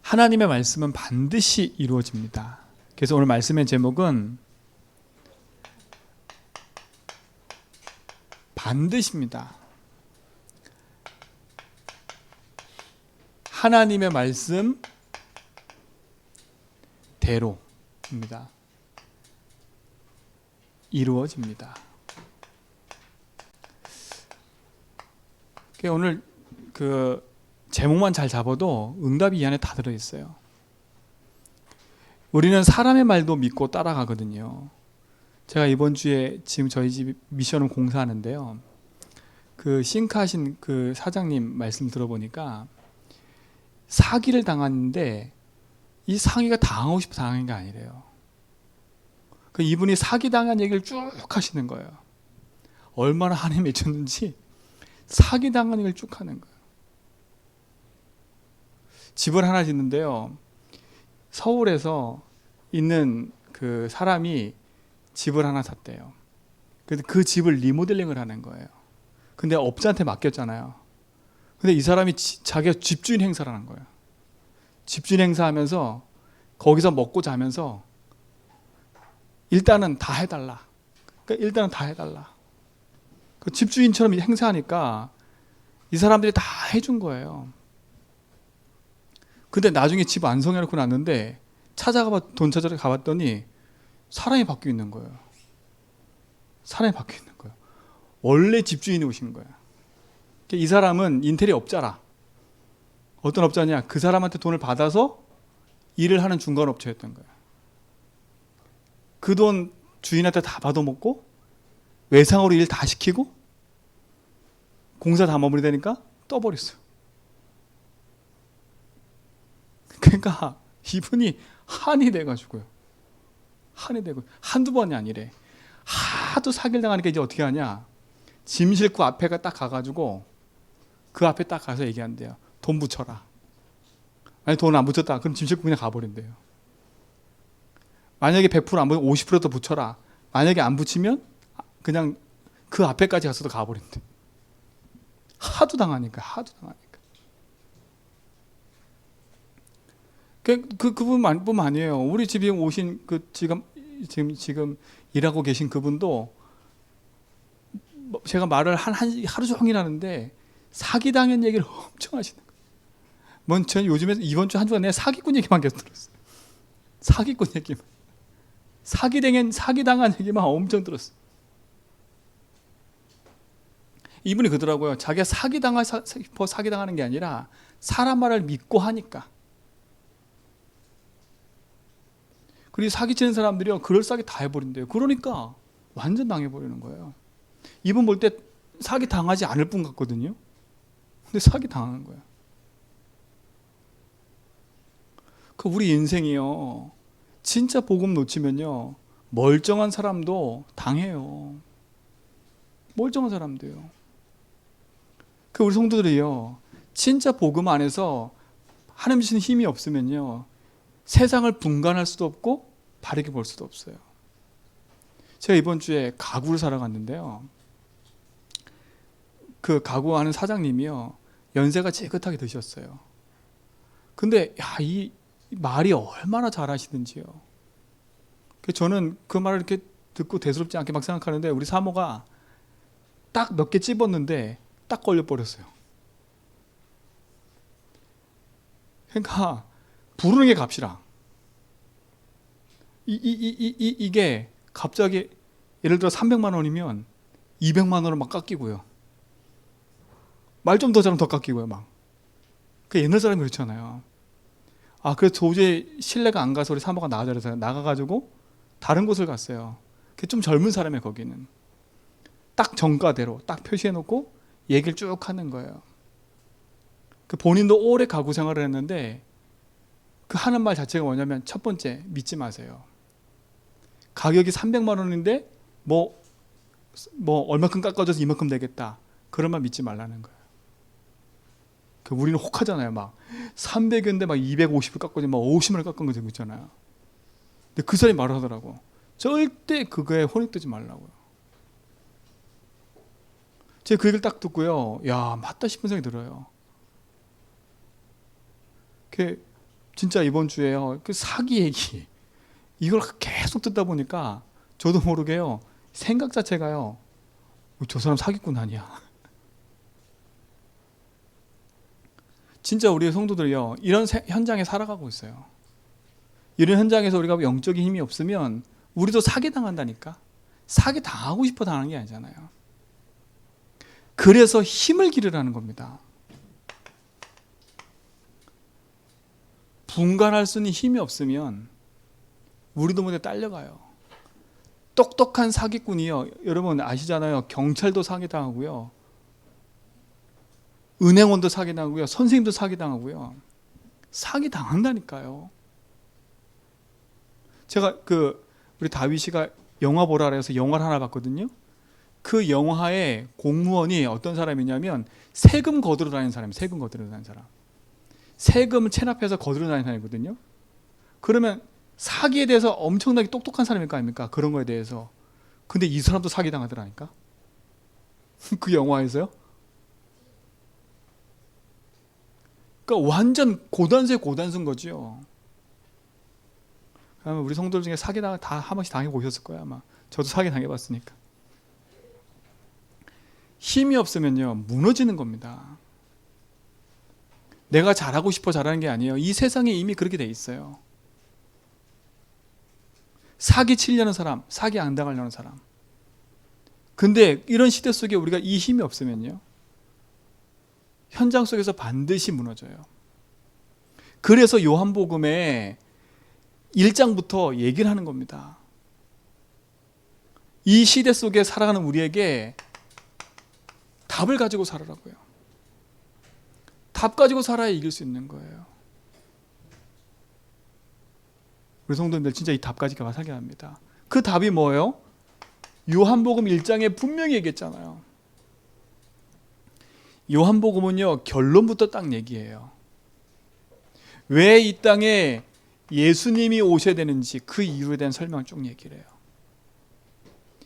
하나님의 말씀은 반드시 이루어집니다. 그래서 오늘 말씀의 제목은 반드시입니다. 하나님의 말씀 대로입니다. 이루어집니다. 오늘 그 제목만 잘 잡아도 응답이 이 안에 다 들어있어요. 우리는 사람의 말도 믿고 따라가거든요. 제가 이번 주에 지금 저희 집 미션을 공사하는데요. 그 싱크하신 그 사장님 말씀 들어보니까 사기를 당했는데 이 상의가 당하고 싶어 당한 게 아니래요. 그 이분이 사기당한 얘기를 쭉 하시는 거예요. 얼마나 하나님 미쳤는지 사기당한 얘기를 쭉 하는 거예요. 집을 하나 짓는데요. 서울에서 있는 그 사람이 집을 하나 샀대요. 그래서 그 집을 리모델링을 하는 거예요. 근데 업자한테 맡겼잖아요. 근데 이 사람이 자기가 집주인 행사를 하는 거예요. 집주인 행사하면서 거기서 먹고 자면서 일단은 다 해달라. 그러니까 일단은 다 해달라. 그 집주인처럼 행사하니까 이 사람들이 다 해준 거예요. 근데 나중에 집 완성해놓고 났는데 돈 찾아서 가봤더니 사람이 바뀌어 있는 거예요. 사람이 바뀌어 있는 거예요. 원래 집주인이 오신 거예요. 이 사람은 인테리어 업자라. 어떤 업자냐? 그 사람한테 돈을 받아서 일을 하는 중간 업체였던 거예요. 그 돈 주인한테 다 받아먹고 외상으로 일 다 시키고 공사 다 마무리되니까 떠버렸어요. 그러니까 이분이 한이 돼가지고요. 한이 되고 한두 번이 아니래. 하도 사기를 당하니까 이제 어떻게 하냐? 짐 싣고 앞에 딱 가가지고 그 앞에 딱 가서 얘기한대요. 돈 붙여라. 아니 돈 안 붙였다. 그럼 짐 싣고 그냥 가버린대요. 만약에 100%안 붙이면 50%더 붙여라. 만약에 안 붙이면 그냥 그 앞에까지 가서도 가버린대. 하도 당하니까. 그분뿐만 아니에요. 우리 집에 오신 그 지금 일하고 계신 그분도 제가 말을 하루 종일 하는데 사기당한 얘기를 엄청 하시는 거예요. 저는 요즘에 이번 주 한 주간 내가 사기꾼 얘기만 계속 들었어요. 사기꾼 얘기만. 사기당한 얘기만 엄청 들었어요. 이분이 그러더라고요. 자기가 사기당하는 게 아니라 사람 말을 믿고 하니까. 그리고 사기치는 사람들이요, 그럴싸하게 다 해버린대요. 그러니까 완전 당해버리는 거예요. 이분 볼 때 사기 당하지 않을 분 같거든요. 근데 사기 당하는 거예요. 우리 인생이요, 진짜 복음 놓치면요, 멀쩡한 사람도 당해요. 멀쩡한 사람도요. 우리 성도들이요, 진짜 복음 안에서 하나님 주시는 힘이 없으면요, 세상을 분간할 수도 없고 바르게 볼 수도 없어요. 제가 이번 주에 가구를 사러 갔는데요. 그 가구하는 사장님이요, 연세가 지긋하게 드셨어요. 근데 이 말이 얼마나 잘하시는지요. 저는 그 말을 이렇게 듣고 대수롭지 않게 막 생각하는데 우리 사모가 딱 몇 개 찝었는데 딱 걸려버렸어요. 그러니까 부르는 게 값이라. 이게 갑자기 예를 들어 300만 원이면 200만 원을 막 깎이고요. 말 좀 더 잘하면 더 깎이고요. 막. 옛날 사람이 그렇잖아요. 그래서 도저히 신뢰가 안 가서 우리 사모가 나가가지고 다른 곳을 갔어요. 좀 젊은 사람이에요. 거기는 딱 정가대로 딱 표시해놓고 얘기를 쭉 하는 거예요. 본인도 오래 가구 생활을 했는데 하는 말 자체가 뭐냐면, 첫 번째, 믿지 마세요. 가격이 300만 원인데 뭐 얼마큼 깎아줘서 이만큼 되겠다, 그런 말 믿지 말라는 거예요. 우리는 혹하잖아요. 막 300인데 막 250을 깎아주면 막 50을 깎은 거 있잖아요. 근데 그 사람이 말을 하더라고. 절대 그거에 혼익되지 말라고요. 제가 그 얘기를 딱 듣고요, 야, 맞다 싶은 생각이 들어요. 진짜 이번 주에요. 그 사기 얘기. 이걸 계속 듣다 보니까 저도 모르게요. 생각 자체가요. 저 사람 사기꾼 아니야. 진짜 우리 성도들이요. 이런 현장에 살아가고 있어요. 이런 현장에서 우리가 영적인 힘이 없으면 우리도 사기당한다니까. 사기당하고 싶어 당하는 게 아니잖아요. 그래서 힘을 기르라는 겁니다. 분간할 수 있는 힘이 없으면 우리도 모두 딸려가요. 똑똑한 사기꾼이요. 여러분 아시잖아요. 경찰도 사기당하고요. 은행원도 사기당하고요. 선생님도 사기당하고요. 사기당한다니까요. 제가 우리 다윗이가 영화 보라 그래서 영화를 하나 봤거든요. 그 영화의 공무원이 어떤 사람이냐면 세금 거두러 다니는 사람이에요. 세금 거두러 다니는 사람. 세금을 체납해서 거두러 다니는 사람이거든요. 그러면 사기에 대해서 엄청나게 똑똑한 사람일 거 아닙니까? 그런 거에 대해서. 근데 이 사람도 사기당하더라니까. 그 영화에서요. 그러니까 완전 고단수의 고단수인 거죠. 아마 우리 성도들 중에 사기당 다 한 번씩 당해보셨을 거예요. 아마 저도 사기 당해봤으니까. 힘이 없으면요 무너지는 겁니다. 내가 잘하고 싶어 잘하는 게 아니에요. 이 세상에 이미 그렇게 돼 있어요. 사기 치려는 사람, 사기 안 당하려는 사람. 근데 이런 시대 속에 우리가 이 힘이 없으면요 현장 속에서 반드시 무너져요. 그래서 요한복음에 1장부터 얘기를 하는 겁니다. 이 시대 속에 살아가는 우리에게 답을 가지고 살아라고요. 답 가지고 살아야 이길 수 있는 거예요. 우리 성도님들 진짜 이 답 가지고 살게 합니다. 그 답이 뭐예요? 요한복음 1장에 분명히 얘기했잖아요. 요한복음은요 결론부터 딱 얘기해요. 왜 이 땅에 예수님이 오셔야 되는지 그 이유에 대한 설명을 쭉 얘기를 해요.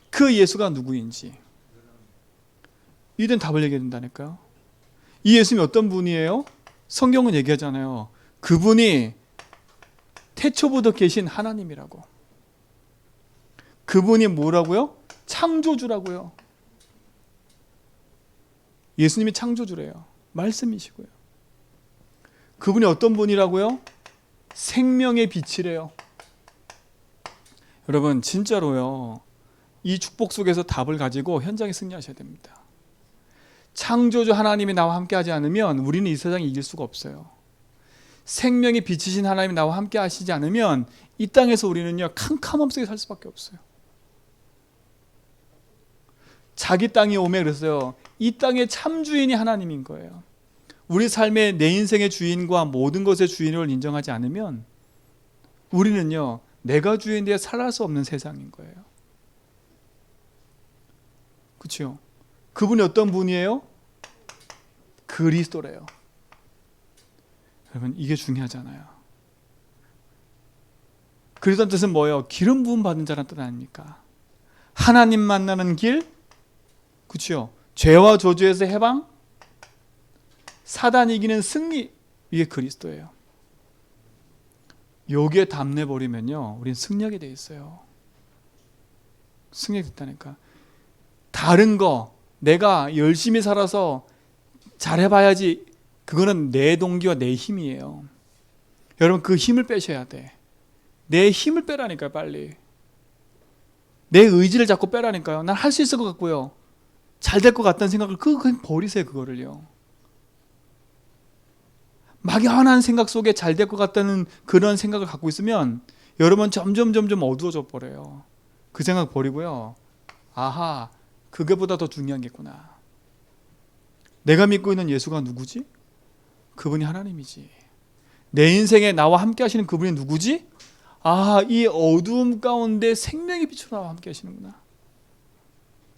그 예수가 누구인지 이에 대한 답을 얘기해야 된다니까요. 이 예수님이 어떤 분이에요? 성경은 얘기하잖아요. 그분이 태초부터 계신 하나님이라고. 그분이 뭐라고요? 창조주라고요. 예수님이 창조주래요. 말씀이시고요. 그분이 어떤 분이라고요? 생명의 빛이래요. 여러분 진짜로요. 이 축복 속에서 답을 가지고 현장에 승리하셔야 됩니다. 창조주 하나님이 나와 함께 하지 않으면 우리는 이 세상에 이길 수가 없어요. 생명의 빛이신 하나님이 나와 함께 하시지 않으면 이 땅에서 우리는요 캄캄함 속에 살 수밖에 없어요. 자기 땅이 오매 그랬어요. 이 땅의 참 주인이 하나님인 거예요. 우리 삶의 내 인생의 주인과 모든 것의 주인을 인정하지 않으면 우리는요 내가 주인되어 살아갈 수 없는 세상인 거예요. 그렇죠? 그분이 어떤 분이에요? 그리스도래요. 여러분 이게 중요하잖아요. 그리스도의 뜻은 뭐예요? 기름 부음 받은 자라는 뜻 아닙니까? 하나님 만나는 길, 그렇죠? 죄와 저주에서 해방, 사단 이기는 승리, 이게 그리스도예요. 여기에 답내버리면요 우리는 승리하게 돼 있어요. 승리하게 됐다니까. 다른 거 내가 열심히 살아서 잘해봐야지, 그거는 내 동기와 내 힘이에요. 여러분 그 힘을 빼셔야 돼. 내 힘을 빼라니까요. 빨리 내 의지를 자꾸 빼라니까요. 난 할 수 있을 것 같고요, 잘 될 것 같다는 생각을 그냥 버리세요. 그거를요. 막연한 생각 속에 잘 될 것 같다는 그런 생각을 갖고 있으면 여러분 점점 어두워져 버려요. 그 생각 버리고요, 아하 그게보다 더 중요한 게 있구나. 내가 믿고 있는 예수가 누구지? 그분이 하나님이지. 내 인생에 나와 함께 하시는 그분이 누구지? 아, 이 어두움 가운데 생명의 빛으로 나와 함께 하시는구나.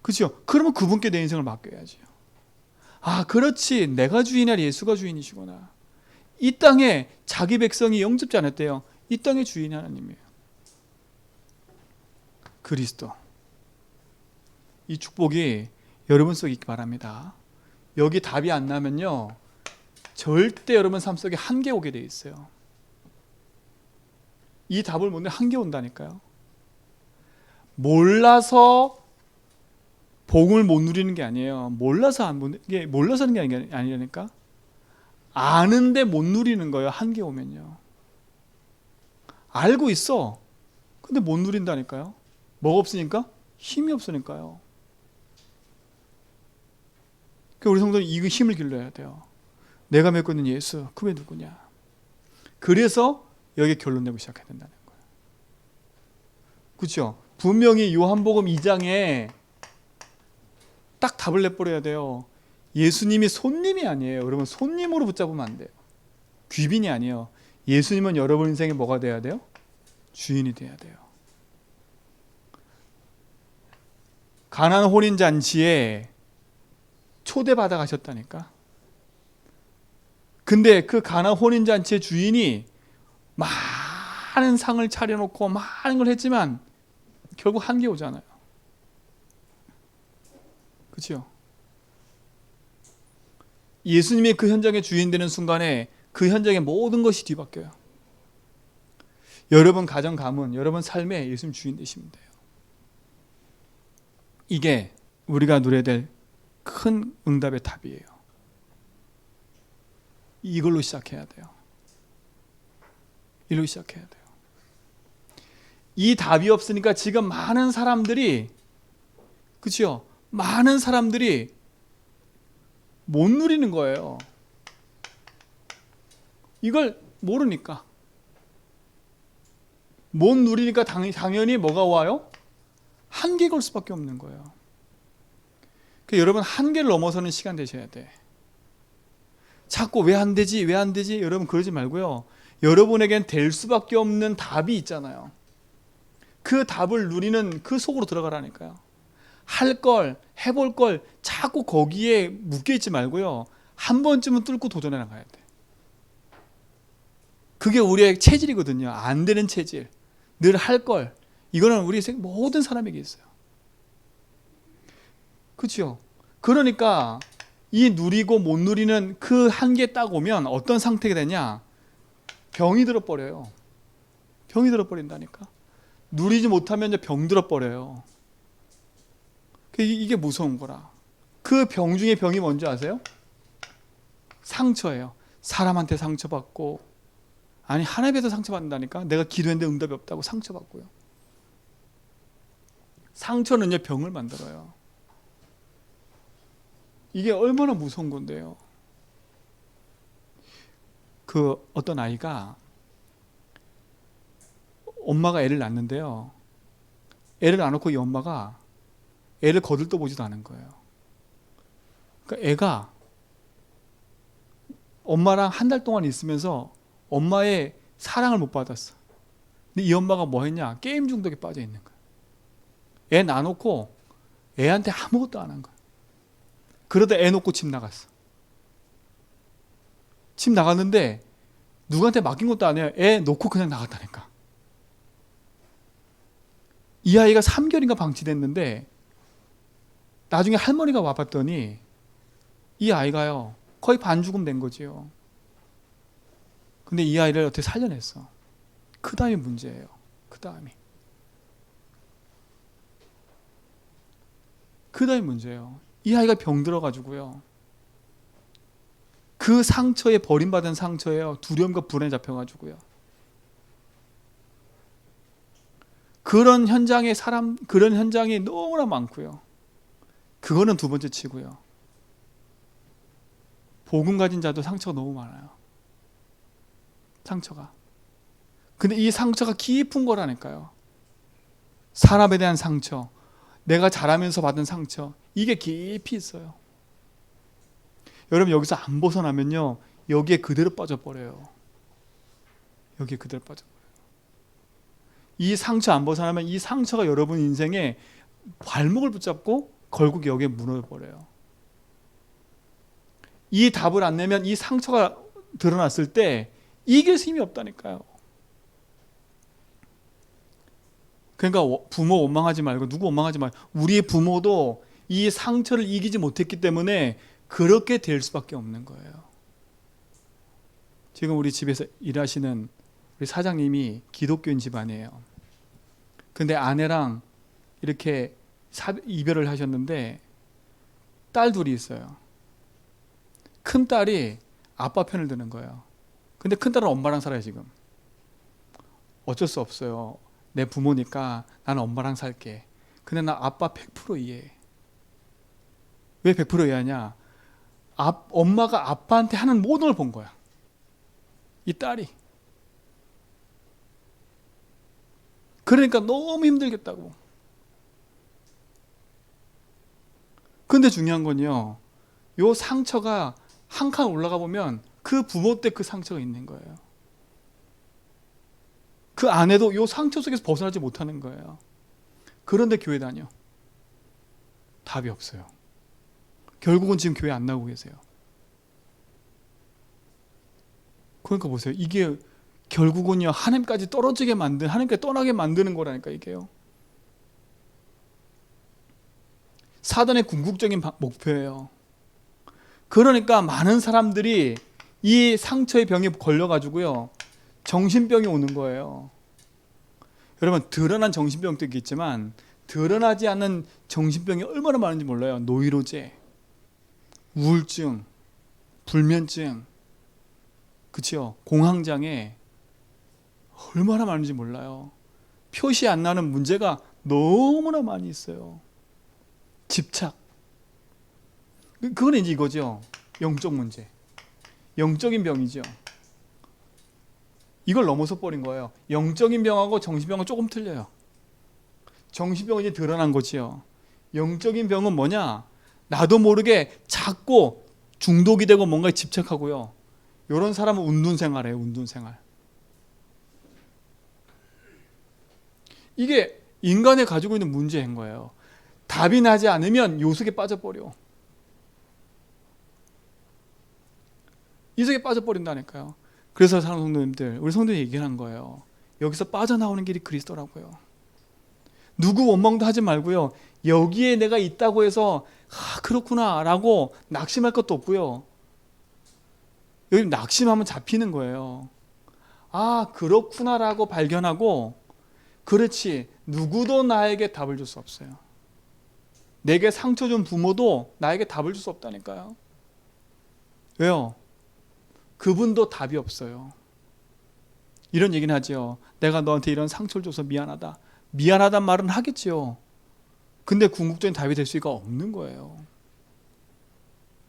그렇죠? 그러면 그분께 내 인생을 맡겨야죠. 아, 그렇지. 내가 주인이 아니라 예수가 주인이시구나. 이 땅에 자기 백성이 영접지 않았대요. 이 땅의 주인이 하나님이에요. 그리스도. 이 축복이 여러분 속에 있기 바랍니다. 여기 답이 안 나면요 절대 여러분 삶 속에 한계 오게 돼 있어요. 이 답을 못 내 한계 온다니까요. 몰라서 복음을 못 누리는 게 아니에요. 몰라서 몰라서 하는 게 아니라니까. 아는데 못 누리는 거예요. 한계 오면요. 알고 있어. 근데 못 누린다니까요. 뭐가 없으니까? 힘이 없으니까요. 그러니까 우리 성도는 이 힘을 길러야 돼요. 내가 믿고 있는 예수, 그게 누구냐? 그래서 여기 결론 내고 시작해야 된다는 거예요. 그렇죠? 분명히 요한복음 2장에 딱 답을 내버려야 돼요. 예수님이 손님이 아니에요. 여러분, 손님으로 붙잡으면 안 돼요. 귀빈이 아니에요. 예수님은 여러분 인생에 뭐가 돼야 돼요? 주인이 돼야 돼요. 가나안 혼인잔치에 초대받아 가셨다니까. 근데 그 가나안 혼인잔치의 주인이 많은 상을 차려놓고 많은 걸 했지만 결국 한계 오잖아요. 그렇죠? 예수님이 그 현장의 주인 되는 순간에 그 현장의 모든 것이 뒤바뀌어요. 여러분 가정 가문, 여러분 삶에 예수님 주인 되시면 돼요. 이게 우리가 누려야 될 큰 응답의 답이에요. 이걸로 시작해야 돼요. 이걸로 시작해야 돼요. 이 답이 없으니까 지금 많은 사람들이, 그렇죠? 많은 사람들이 못 누리는 거예요. 이걸 모르니까. 못 누리니까 당연히 뭐가 와요? 한계가 올 수밖에 없는 거예요. 그러니까 여러분 한계를 넘어서는 시간 되셔야 돼. 자꾸 왜 안 되지? 왜 안 되지? 여러분 그러지 말고요. 여러분에겐 될 수밖에 없는 답이 있잖아요. 그 답을 누리는 그 속으로 들어가라니까요. 할 걸, 해볼 걸 자꾸 거기에 묶여있지 말고요. 한 번쯤은 뚫고 도전해 나가야 돼. 그게 우리의 체질이거든요. 안 되는 체질. 늘 할 걸. 이거는 우리 모든 사람에게 있어요. 그렇죠? 그러니까 이 누리고 못 누리는 그 한계 딱 오면 어떤 상태가 되냐? 병이 들어버려요. 병이 들어버린다니까. 누리지 못하면 이제 병 들어버려요. 이게 무서운 거라. 그 병 중에 병이 뭔지 아세요? 상처예요. 사람한테 상처받고, 아니 하나님께서 상처받는다니까. 내가 기도했는데 응답이 없다고 상처받고요. 상처는 이제 병을 만들어요. 이게 얼마나 무서운 건데요. 그 어떤 아이가 엄마가 애를 낳는데요. 애를 낳아놓고 이 엄마가 애를 거들떠 보지도 않은 거예요. 그러니까 애가 엄마랑 한 달 동안 있으면서 엄마의 사랑을 못 받았어. 근데 이 엄마가 뭐 했냐? 게임 중독에 빠져 있는 거야. 애 낳아놓고 애한테 아무것도 안 한 거야. 그러다 애 놓고 집 나갔어. 집 나갔는데 누구한테 맡긴 것도 아니에요. 애 놓고 그냥 나갔다니까. 이 아이가 3개월인가 방치됐는데 나중에 할머니가 와봤더니 이 아이가요 거의 반죽음 된 거지요. 근데 이 아이를 어떻게 살려냈어. 그 다음이 문제예요. 그 다음이 문제예요. 이 아이가 병들어가지고요. 그 상처에 버림받은 상처에요. 두려움과 불안에 잡혀가지고요. 그런 현장이 너무나 많고요. 그거는 두 번째 치고요. 복음 가진 자도 상처가 너무 많아요. 상처가. 근데 이 상처가 깊은 거라니까요. 사람에 대한 상처, 내가 자라면서 받은 상처, 이게 깊이 있어요. 여러분 여기서 안 벗어나면요 여기에 그대로 빠져버려요. 여기에 그대로 빠져버려요. 이 상처 안 벗어나면 이 상처가 여러분 인생에 발목을 붙잡고 결국 여기에 무너져버려요. 이 답을 안 내면 이 상처가 드러났을 때 이길 힘이 없다니까요. 그러니까 부모 원망하지 말고 누구 원망하지 말고 우리의 부모도 이 상처를 이기지 못했기 때문에 그렇게 될 수밖에 없는 거예요. 지금 우리 집에서 일하시는 우리 사장님이 기독교인 집안이에요. 근데 아내랑 이렇게 이별을 하셨는데 딸 둘이 있어요. 큰 딸이 아빠 편을 드는 거예요. 근데 큰 딸은 엄마랑 살아요 지금. 어쩔 수 없어요. 내 부모니까 나는 엄마랑 살게. 근데 나 아빠 100% 이해해. 왜 100% 이해하냐? 엄마가 아빠한테 하는 모든 걸 본 거야. 이 딸이. 그러니까 너무 힘들겠다고. 근데 중요한 건요, 요 상처가 한 칸 올라가 보면 그 부모 때 그 상처가 있는 거예요. 그 아내도 요 상처 속에서 벗어나지 못하는 거예요. 그런데 교회 다녀. 답이 없어요. 결국은 지금 교회 안 나오고 계세요. 그러니까 보세요. 이게 결국은요, 하나님까지 떨어지게 만든, 하나님께 떠나게 만드는 거라니까, 이게요. 사단의 궁극적인 목표예요. 그러니까 많은 사람들이 이 상처의 병에 걸려가지고요, 정신병이 오는 거예요. 여러분, 드러난 정신병도 있겠지만 드러나지 않는 정신병이 얼마나 많은지 몰라요. 노이로제, 우울증, 불면증, 그치요? 공황장애, 얼마나 많은지 몰라요. 표시 안 나는 문제가 너무나 많이 있어요. 집착. 그건 이제 이거죠. 영적 문제. 영적인 병이죠. 이걸 넘어서 버린 거예요. 영적인 병하고 정신병은 조금 틀려요. 정신병은 이제 드러난 거지요. 영적인 병은 뭐냐? 나도 모르게 자꾸 중독이 되고 뭔가에 집착하고요. 이런 사람은 운둔생활이에요. 운둔생활. 이게 인간이 가지고 있는 문제인 거예요. 답이 나지 않으면 요 속에 빠져버려. 이 속에 빠져버린다니까요. 그래서 사랑하는 성도님들, 우리 성도님이 얘기한 거예요. 여기서 빠져나오는 길이 그리스도라고요. 누구 원망도 하지 말고요. 여기에 내가 있다고 해서 그렇구나 라고 낙심할 것도 없고요. 여기 낙심하면 잡히는 거예요. 그렇구나 라고 발견하고, 그렇지, 누구도 나에게 답을 줄 수 없어요. 내게 상처 준 부모도 나에게 답을 줄 수 없다니까요. 왜요? 그분도 답이 없어요. 이런 얘기는 하죠. 내가 너한테 이런 상처를 줘서 미안하다. 미안하단 말은 하겠지요. 근데 궁극적인 답이 될 수가 없는 거예요.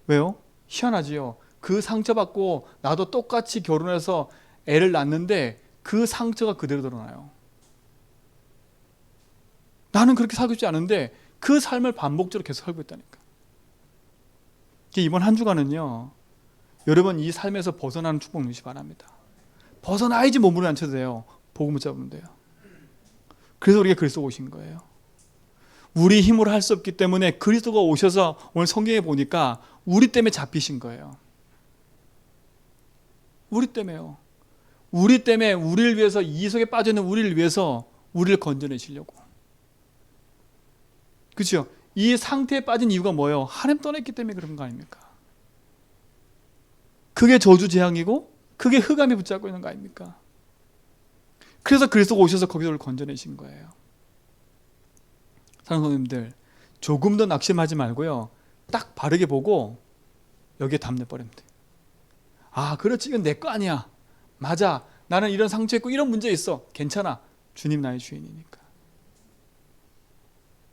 왜요? 희한하지요. 그 상처받고 나도 똑같이 결혼해서 애를 낳는데 그 상처가 그대로 드러나요. 나는 그렇게 살고 싶지 않은데 그 삶을 반복적으로 계속 살고 있다니까. 이번 한 주간은요, 여러분 이 삶에서 벗어나는 축복 누리시 바랍니다. 벗어나야지 몸으로 안 쳐도 돼요. 복음을 잡으면 돼요. 그래서 우리가 그리스도 오신 거예요. 우리 힘으로 할 수 없기 때문에 그리스도가 오셔서 오늘 성경에 보니까 우리 때문에 잡히신 거예요. 우리 때문에요. 우리 때문에 우리를 위해서, 이 속에 빠져있는 우리를 위해서 우리를 건져내시려고. 그렇죠? 이 상태에 빠진 이유가 뭐예요? 하나님 떠났기 때문에 그런 거 아닙니까? 그게 저주 재앙이고 그게 흑암이 붙잡고 있는 거 아닙니까? 그래서 그리스도가 오셔서 거기서 우리를 건져내신 거예요. 사랑하는 성도님들, 조금 더 낙심하지 말고요, 딱 바르게 보고 여기에 답내버리면 돼요. 그렇지, 이건 내 거 아니야. 맞아, 나는 이런 상처 있고 이런 문제 있어. 괜찮아, 주님 나의 주인이니까.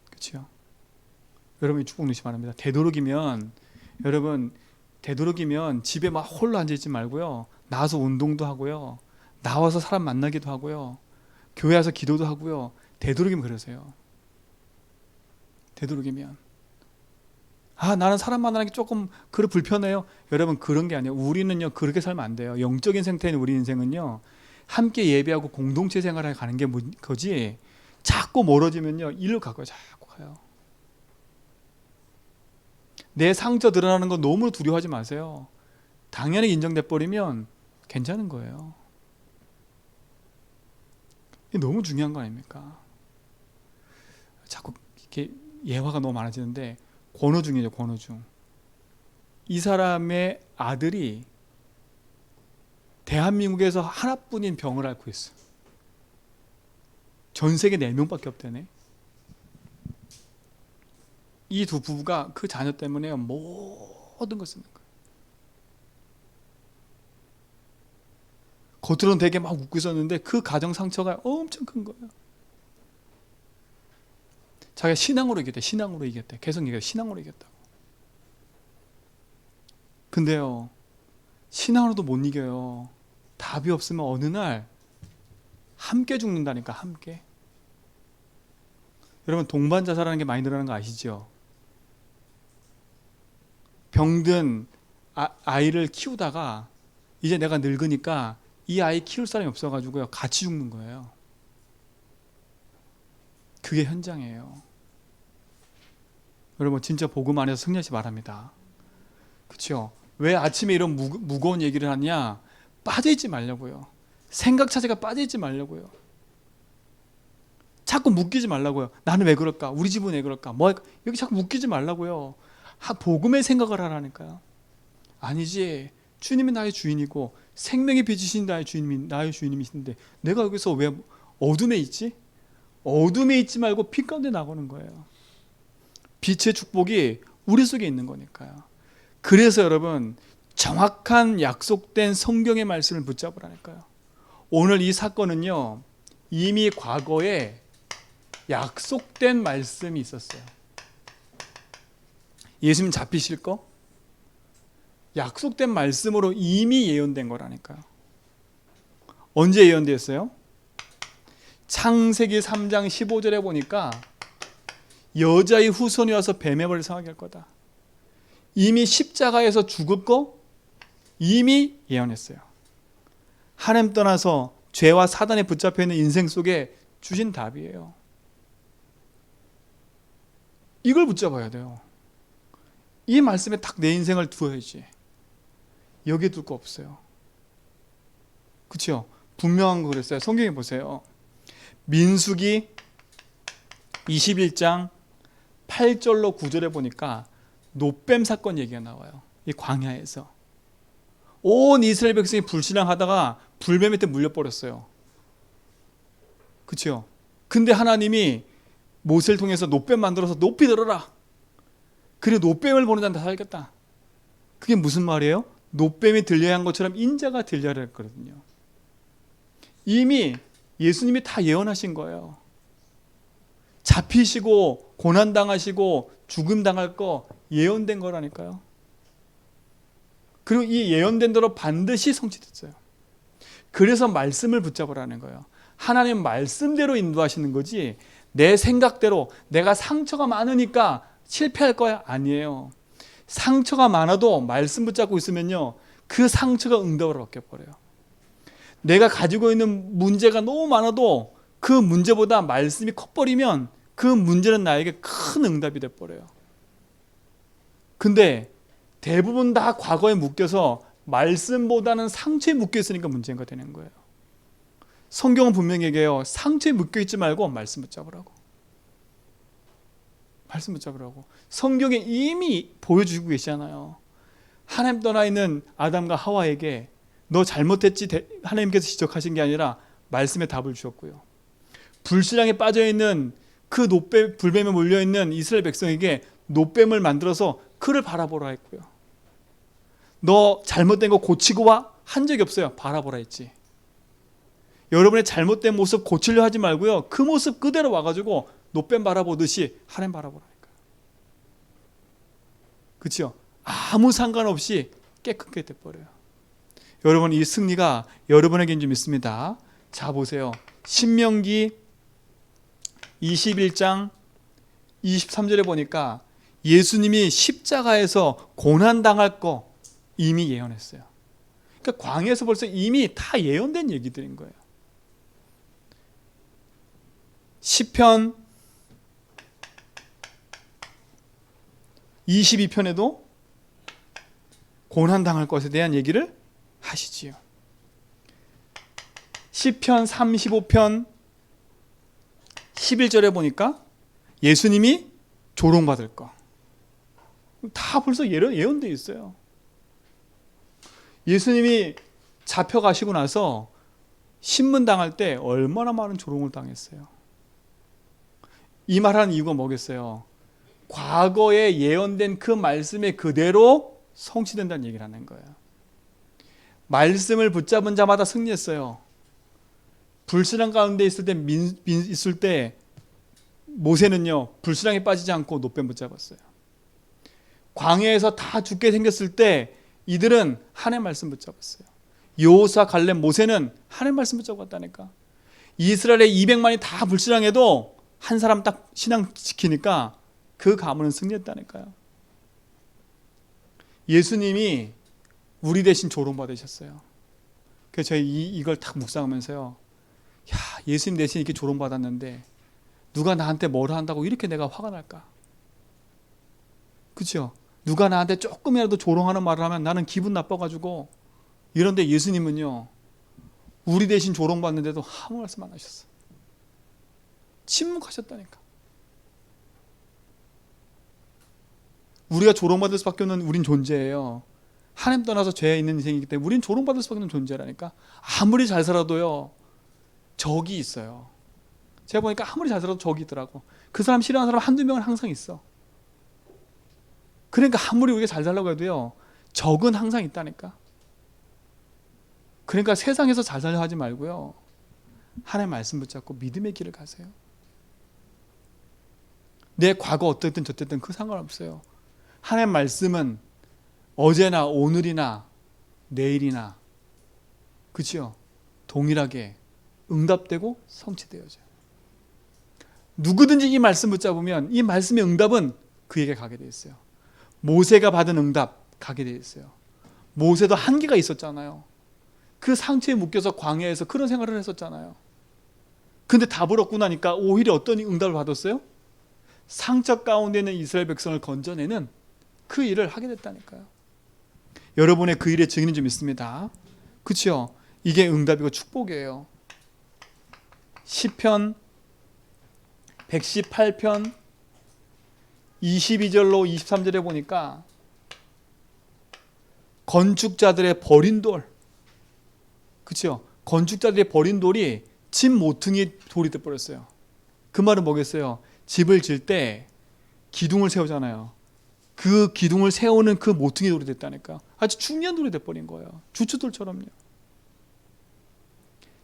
그렇죠? 여러분이 축복 누리시 바랍니다. 되도록이면 집에 막 홀로 앉아있지 말고요, 나와서 운동도 하고요, 나와서 사람 만나기도 하고요, 교회 와서 기도도 하고요. 되도록이면 그러세요. 되도록이면. 나는 사람 만나는 게 조금 불편해요. 여러분, 그런 게 아니에요. 우리는요, 그렇게 살면 안 돼요. 영적인 생태인 우리 인생은요, 함께 예배하고 공동체 생활에 가는 게 거지, 자꾸 멀어지면요, 일로 가고요. 자꾸 가요. 내 상처 드러나는 거 너무 두려워하지 마세요. 당연히 인정돼 버리면 괜찮은 거예요. 이게 너무 중요한 거 아닙니까? 자꾸 이렇게 예화가 너무 많아지는데, 권오중이죠. 권오중. 이 사람의 아들이 대한민국에서 하나뿐인 병을 앓고 있어. 전 세계 4명밖에 없다네. 이 두 부부가 그 자녀 때문에 모든 걸 쓰는 거예요. 겉으로는 되게 막 웃고 있었는데 그 가정 상처가 엄청 큰 거예요. 자기가 신앙으로 이겼대. 신앙으로 이겼대. 계속 얘기해. 신앙으로 이겼다고. 근데요, 신앙으로도 못 이겨요. 답이 없으면 어느 날 함께 죽는다니까. 함께. 여러분, 동반 자살하는 게 많이 늘어나는 거 아시죠? 병든 아이를 키우다가 이제 내가 늙으니까 이 아이 키울 사람이 없어가지고요, 같이 죽는 거예요. 그게 현장이에요. 여러분, 진짜 복음 안에서 승리하시 바랍니다. 그렇죠? 왜 아침에 이런 무거운 얘기를 하냐? 빠져있지 말려고요. 생각 자체가 빠져있지 말려고요. 자꾸 묶이지 말라고요. 나는 왜 그럴까? 우리 집은 왜 그럴까? 여기 자꾸 묶이지 말라고요. 복음의 생각을 하라니까요. 아니지. 주님이 나의 주인이고 생명의 빚이신 나의 주인님이신데 내가 여기서 왜 어둠에 있지? 어둠에 있지 말고 빛 가운데 나가는 거예요. 빛의 축복이 우리 속에 있는 거니까요. 그래서 여러분, 정확한 약속된 성경의 말씀을 붙잡으라니까요. 오늘 이 사건은요, 이미 과거에 약속된 말씀이 있었어요. 예수님 잡히실 거? 약속된 말씀으로 이미 예언된 거라니까요. 언제 예언됐어요? 창세기 3장 15절에 보니까 여자의 후손이 와서 뱀의 머리를 상하게 할 거다. 이미 십자가에서 죽을 거 이미 예언했어요. 하나님 떠나서 죄와 사단에 붙잡혀 있는 인생 속에 주신 답이에요. 이걸 붙잡아야 돼요. 이 말씀에 딱 내 인생을 두어야지. 여기에 둘 거 없어요. 그렇죠? 분명한 거 그랬어요. 성경에 보세요. 민수기 21장 8절로 9절에 보니까 노뱀 사건 얘기가 나와요. 이 광야에서 온 이스라엘 백성이 불신앙하다가 불뱀 밑에 물려버렸어요. 그렇죠? 근데 하나님이 모세를 통해서 노뱀 만들어서 높이 들어라. 그리고 노뱀을 보는 자는 다 살겠다. 그게 무슨 말이에요? 노뱀이 들려야 한 것처럼 인자가 들려야 했거든요. 이미 예수님이 다 예언하신 거예요. 잡히시고 고난당하시고 죽음당할 거 예언된 거라니까요. 그리고 이 예언된 대로 반드시 성취됐어요. 그래서 말씀을 붙잡으라는 거예요. 하나님 말씀대로 인도하시는 거지 내 생각대로 내가 상처가 많으니까 실패할 거야? 아니에요. 상처가 많아도 말씀 붙잡고 있으면요, 그 상처가 응답을 얻겨버려요. 내가 가지고 있는 문제가 너무 많아도 그 문제보다 말씀이 커버리면 그 문제는 나에게 큰 응답이 돼버려요. 근데 대부분 다 과거에 묶여서 말씀보다는 상처에 묶여있으니까 문제가 되는 거예요. 성경은 분명히 얘기해요. 상처에 묶여있지 말고 말씀 붙잡으라고. 말씀 붙잡으라고. 성경에 이미 보여주고 계시잖아요. 하나님 떠나 있는 아담과 하와에게 너 잘못했지 하나님께서 지적하신 게 아니라 말씀의 답을 주셨고요. 불신앙에 빠져있는 그 불뱀에 몰려있는 이스라엘 백성에게 노뱀을 만들어서 그를 바라보라 했고요. 너 잘못된 거 고치고 와? 한 적이 없어요. 바라보라 했지. 여러분의 잘못된 모습 고치려 하지 말고요, 그 모습 그대로 와가지고 노뱀 바라보듯이 하나님 바라보라니까요. 그렇죠? 아무 상관없이 깨끗하게 돼버려요. 여러분, 이 승리가 여러분에게인 줄 믿습니다. 자, 보세요. 신명기 21장 23절에 보니까 예수님이 십자가에서 고난당할 거 이미 예언했어요. 그러니까 광야에서 벌써 이미 다 예언된 얘기들인 거예요. 시편 22편에도 고난당할 것에 대한 얘기를 하시지요. 시편 35편 11절에 보니까 예수님이 조롱받을 거 다 벌써 예언되어 있어요. 예수님이 잡혀가시고 나서 신문 당할 때 얼마나 많은 조롱을 당했어요. 이 말하는 이유가 뭐겠어요? 과거에 예언된 그 말씀이 그대로 성취된다는 얘기를 하는 거예요. 말씀을 붙잡은 자마다 승리했어요. 불신앙 가운데 있을 때 모세는요, 불신앙에 빠지지 않고 노뱀 붙잡았어요. 광야에서 다 죽게 생겼을 때 이들은 하나님의 말씀 붙잡았어요. 여호수아, 갈렙, 모세는 하나님의 말씀 붙잡았다니까. 이스라엘의 200만이 다 불신앙해도 한 사람 딱 신앙 지키니까 그 가문은 승리했다니까요. 예수님이 우리 대신 조롱받으셨어요. 그래서 저희 이걸 딱 묵상하면서요, 야, 예수님 대신 이렇게 조롱받았는데 누가 나한테 뭐라 한다고 이렇게 내가 화가 날까? 그렇죠? 누가 나한테 조금이라도 조롱하는 말을 하면 나는 기분 나빠가지고, 이런데 예수님은요, 우리 대신 조롱받는데도 아무 말씀 안 하셨어요. 침묵하셨다니까. 우리가 조롱받을 수밖에 없는 우린 존재예요. 하나님 떠나서 죄에 있는 인생이기 때문에 우린 조롱받을 수밖에 없는 존재라니까. 아무리 잘 살아도요, 적이 있어요. 제가 보니까 아무리 잘 살아도 적이 있더라고. 그 사람 싫어하는 사람 한두 명은 항상 있어. 그러니까 아무리 우리가 잘 살려고 해도요, 적은 항상 있다니까. 그러니까 세상에서 잘 살려 하지 말고요, 하나님의 말씀 붙잡고 믿음의 길을 가세요. 내 과거 어떻든 저쨌든 그 상관없어요. 하나님의 말씀은 어제나 오늘이나 내일이나, 그렇죠? 동일하게 응답되고 성취되어져요. 누구든지 이 말씀 붙잡으면 이 말씀의 응답은 그에게 가게 돼 있어요. 모세가 받은 응답 가게 돼 있어요. 모세도 한계가 있었잖아요. 그 상처에 묶여서 광야에서 그런 생활을 했었잖아요. 근데 답을 얻고 나니까 오히려 어떤 응답을 받았어요? 상처 가운데 있는 이스라엘 백성을 건져내는 그 일을 하게 됐다니까요. 여러분의 그 일의 증인은 좀 있습니다. 그렇죠? 이게 응답이고 축복이에요. 시편 118편 22절로 23절에 보니까 건축자들의 버린 돌, 그렇죠? 건축자들의 버린 돌이 집 모퉁이 돌이 돼버렸어요. 그 말은 뭐겠어요? 집을 질 때 기둥을 세우잖아요. 그 기둥을 세우는 그 모퉁이 돌이 됐다니까. 아주 중요한 돌이 돼버린 거예요. 주춧돌처럼요.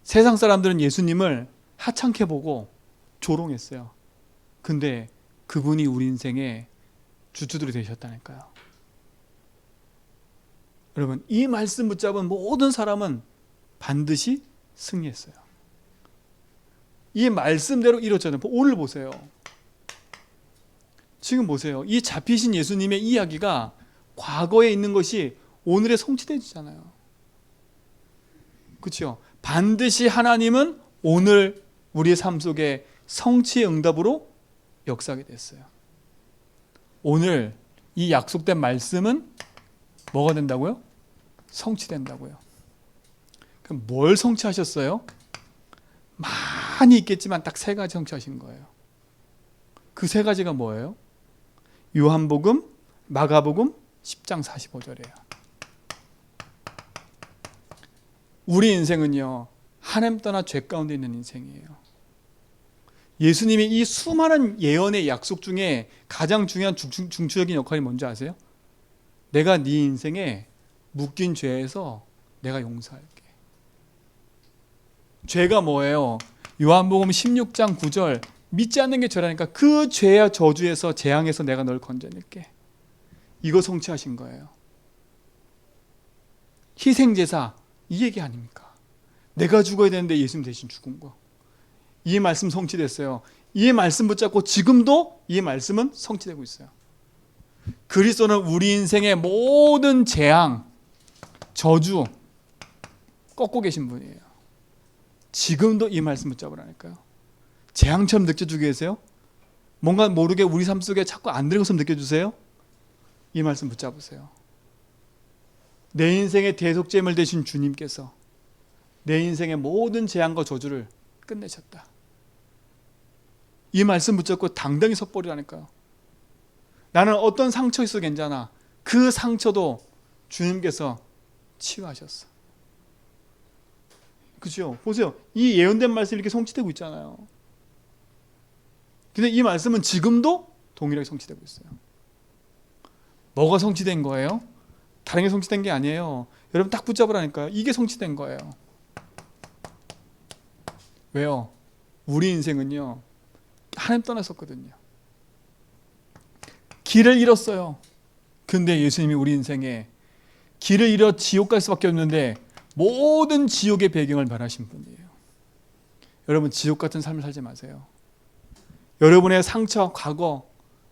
세상 사람들은 예수님을 하찮게 보고 조롱했어요. 근데 그분이 우리 인생의 주춧돌이 되셨다니까요. 여러분, 이 말씀 붙잡은 모든 사람은 반드시 승리했어요. 이 말씀대로 이뤘잖아요. 오늘 보세요. 지금 보세요. 이 잡히신 예수님의 이야기가 과거에 있는 것이 오늘에 성취되잖아요. 그렇죠? 반드시 하나님은 오늘 우리의 삶 속에 성취의 응답으로 역사하게 됐어요. 오늘 이 약속된 말씀은 뭐가 된다고요? 성취된다고요. 그럼 뭘 성취하셨어요? 많이 있겠지만 딱 세 가지 성취하신 거예요. 그 세 가지가 뭐예요? 요한복음, 마가복음 10장 45절이에요. 우리 인생은요, 하나님 떠나 죄 가운데 있는 인생이에요. 예수님이 이 수많은 예언의 약속 중에 가장 중요한 중추적인 역할이 뭔지 아세요? 내가 네 인생에 묶인 죄에서 내가 용서할게. 죄가 뭐예요? 요한복음 16장 9절, 믿지 않는 게 죄라니까 그 죄와 저주에서 재앙에서 내가 널 건져낼게. 이거 성취하신 거예요. 희생제사, 이 얘기 아닙니까? 내가 죽어야 되는데 예수님 대신 죽은 거. 이 말씀 성취됐어요. 이 말씀 붙잡고 지금도 이 말씀은 성취되고 있어요. 그리스도는 우리 인생의 모든 재앙, 저주 꺾고 계신 분이에요. 지금도 이 말씀 붙잡으라니까요. 재앙처럼 느껴지고 계세요? 뭔가 모르게 우리 삶 속에 자꾸 안 되는 것처럼 느껴주세요? 이 말씀 붙잡으세요. 내 인생의 대속죄물 되신 주님께서 내 인생의 모든 재앙과 저주를 끝내셨다. 이 말씀 붙잡고 당당히 섰버리라니까요. 나는 어떤 상처 있어도 괜찮아. 그 상처도 주님께서 치유하셨어. 그죠? 보세요. 이 예언된 말씀이 이렇게 성취되고 있잖아요. 근데 이 말씀은 지금도 동일하게 성취되고 있어요. 뭐가 성취된 거예요? 다른 게 성취된 게 아니에요. 여러분 딱 붙잡으라니까요. 이게 성취된 거예요. 왜요? 우리 인생은요, 하나님 떠났었거든요. 길을 잃었어요. 근데 예수님이 우리 인생에 길을 잃어 지옥 갈 수밖에 없는데 모든 지옥의 배경을 말하신 분이에요. 여러분 지옥 같은 삶을 살지 마세요. 여러분의 상처, 과거